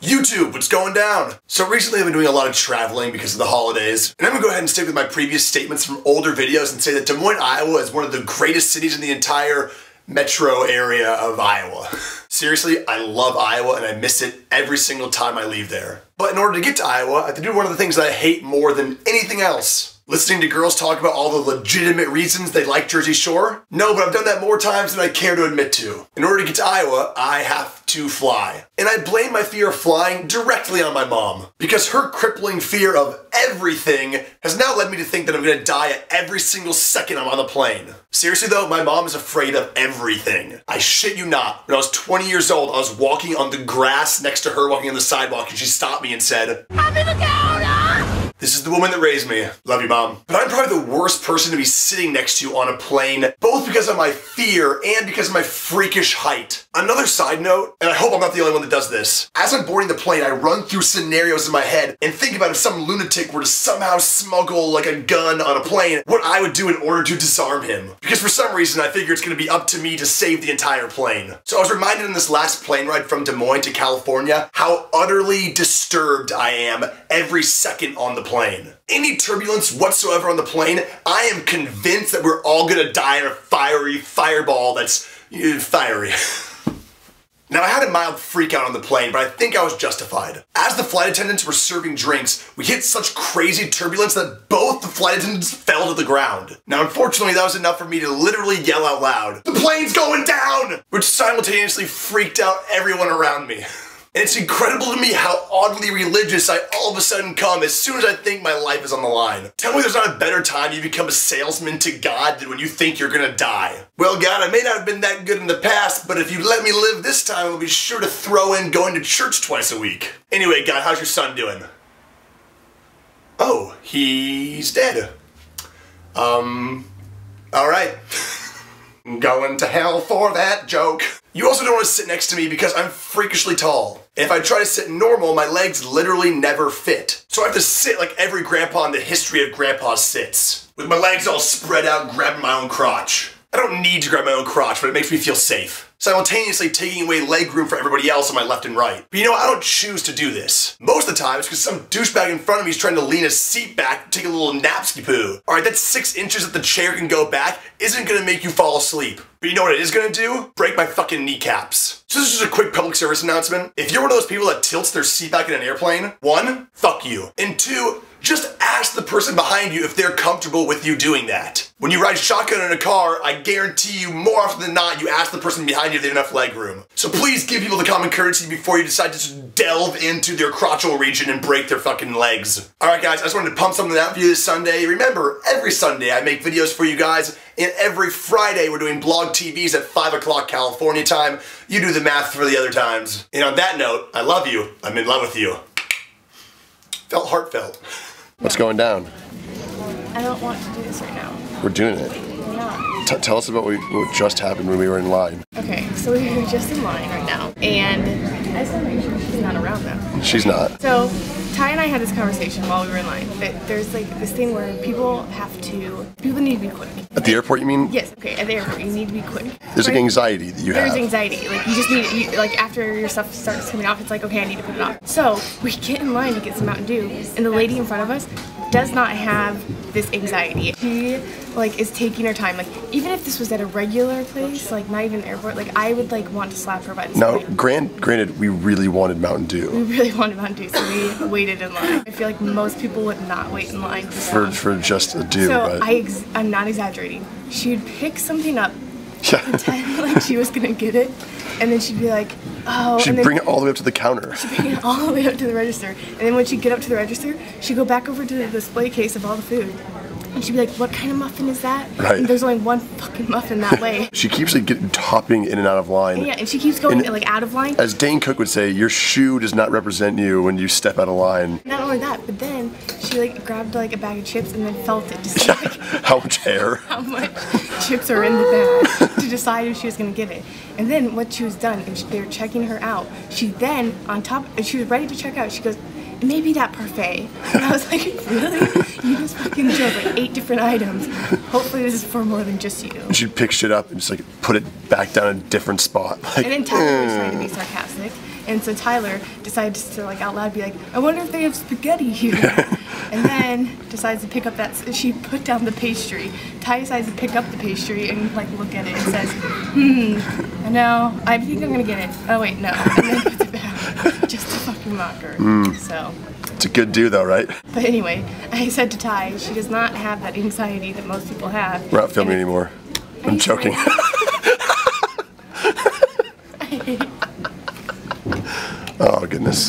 YouTube, what's going down? So recently I've been doing a lot of traveling because of the holidays, and I'm gonna go ahead and stick with my previous statements from older videos and say that Des Moines, Iowa is one of the greatest cities in the entire metro area of Iowa. Seriously, I love Iowa and I miss it every single time I leave there. But in order to get to Iowa, I have to do one of the things that I hate more than anything else. Listening to girls talk about all the legitimate reasons they like Jersey Shore? No, but I've done that more times than I care to admit to. In order to get to Iowa, I have to fly. And I blame my fear of flying directly on my mom. Because her crippling fear of everything has now led me to think that I'm gonna die at every single second I'm on the plane. Seriously though, my mom is afraid of everything. I shit you not. When I was 20 years old, I was walking on the grass next to her, walking on the sidewalk, and she stopped me and said, "Happy the counter!" This is the woman that raised me. Love you, Mom. But I'm probably the worst person to be sitting next to on a plane, both because of my fear and because of my freakish height. Another side note, and I hope I'm not the only one that does this, as I'm boarding the plane, I run through scenarios in my head and think about if some lunatic were to somehow smuggle like a gun on a plane, what I would do in order to disarm him. Because for some reason, I figure it's gonna be up to me to save the entire plane. So I was reminded in this last plane ride from Des Moines to California how utterly disturbed I am every second on the plane. Any turbulence whatsoever on the plane, I am convinced that we're all gonna die in a fiery fireball that's fiery. Now I had a mild freak out on the plane, but I think I was justified. As the flight attendants were serving drinks, we hit such crazy turbulence that both the flight attendants fell to the ground. Now unfortunately that was enough for me to literally yell out loud, "The plane's going down!" Which simultaneously freaked out everyone around me. And it's incredible to me how oddly religious I all of a sudden come as soon as I think my life is on the line. Tell me there's not a better time you become a salesman to God than when you think you're gonna die. Well, God, I may not have been that good in the past, but if you let me live this time, I'll be sure to throw in going to church twice a week. Anyway, God, how's your son doing? Oh, he's dead. Alright. Going to hell for that joke. You also don't want to sit next to me because I'm freakishly tall. And if I try to sit normal, my legs literally never fit. So I have to sit like every grandpa in the history of grandpas sits, with my legs all spread out, grabbing my own crotch. I don't need to grab my own crotch, but it makes me feel safe, simultaneously taking away leg room for everybody else on my left and right. But you know, I don't choose to do this. Most of the time, it's because some douchebag in front of me is trying to lean his seat back and take a little napsky poo. Alright, that 6 inches that the chair can go back isn't gonna make you fall asleep. But you know what it is gonna do? Break my fucking kneecaps. So this is just a quick public service announcement. If you're one of those people that tilts their seat back in an airplane, 1, fuck you. And 2, just ask the person behind you if they're comfortable with you doing that. When you ride shotgun in a car, I guarantee you more often than not, you ask the person behind you if they have enough leg room. So please give people the common courtesy before you decide to just delve into their crotchal region and break their fucking legs. Alright guys, I just wanted to pump something out for you this Sunday. Remember, every Sunday I make videos for you guys, and every Friday we're doing blog TVs at 5 o'clock California time. You do the math for the other times. And on that note, I love you. I'm in love with you. Felt heartfelt. What's going down? I don't want to do this right now. We're doing it. We're not. Tell us about what just happened when we were in line. Okay, so we're just in line right now, and I just want to make sure she's not around though. She's not. So, Ty and I had this conversation while we were in line, that there's like this thing where people need to be quick. At the airport, you mean? Yes, okay, at the airport, you need to be quick. There's like anxiety that you have. There's anxiety, like you just need, like after your stuff starts coming off, it's like, okay, I need to put it off. So, we get in line to get some Mountain Dew, and the lady in front of us does not have this anxiety. She like is taking her time. Like even if this was at a regular place, like not even an airport, like I would like want to slap her by the Now, granted, we really wanted Mountain Dew. We really wanted Mountain Dew, so we waited in line. I feel like most people would not wait in line for just a Dew. So but I'm not exaggerating. She would pick something up, yeah. pretend like she was gonna get it, and then she'd be like, oh. She'd bring it all the way up to the counter. She'd bring it all the way up to the register, and then when she'd get up to the register, she'd go back over to the display case of all the food. And she'd be like, what kind of muffin is that? Right. And there's only one fucking muffin that way. She keeps like hopping in and out of line. And yeah, and she keeps going like out of line. As Dane Cook would say, your shoe does not represent you when you step out of line. Not only that, but then she like grabbed like a bag of chips and then felt it to see like how much hair, how much chips are in the bag to decide if she was gonna get it. And then what she was done, and they were checking her out. She then on top, and she was ready to check out. She goes, maybe that parfait. And I was like, really? You just fucking chose like 8 different items. Hopefully this is for more than just you. And she picked shit up and just like put it back down in a different spot. Like, and then Tyler was trying to be sarcastic. And so Tyler decides to like out loud be like, I wonder if they have spaghetti here. And then decides to pick up she put down the pastry. Ty decides to pick up the pastry and like look at it and says, no, I think I'm gonna get it. Oh wait, no. And then puts it back. Just to fucking mock her. So. It's a good do though, right? But anyway, I said to Ty, she does not have that anxiety that most people have. We're not filming anymore. I'm joking. Oh goodness.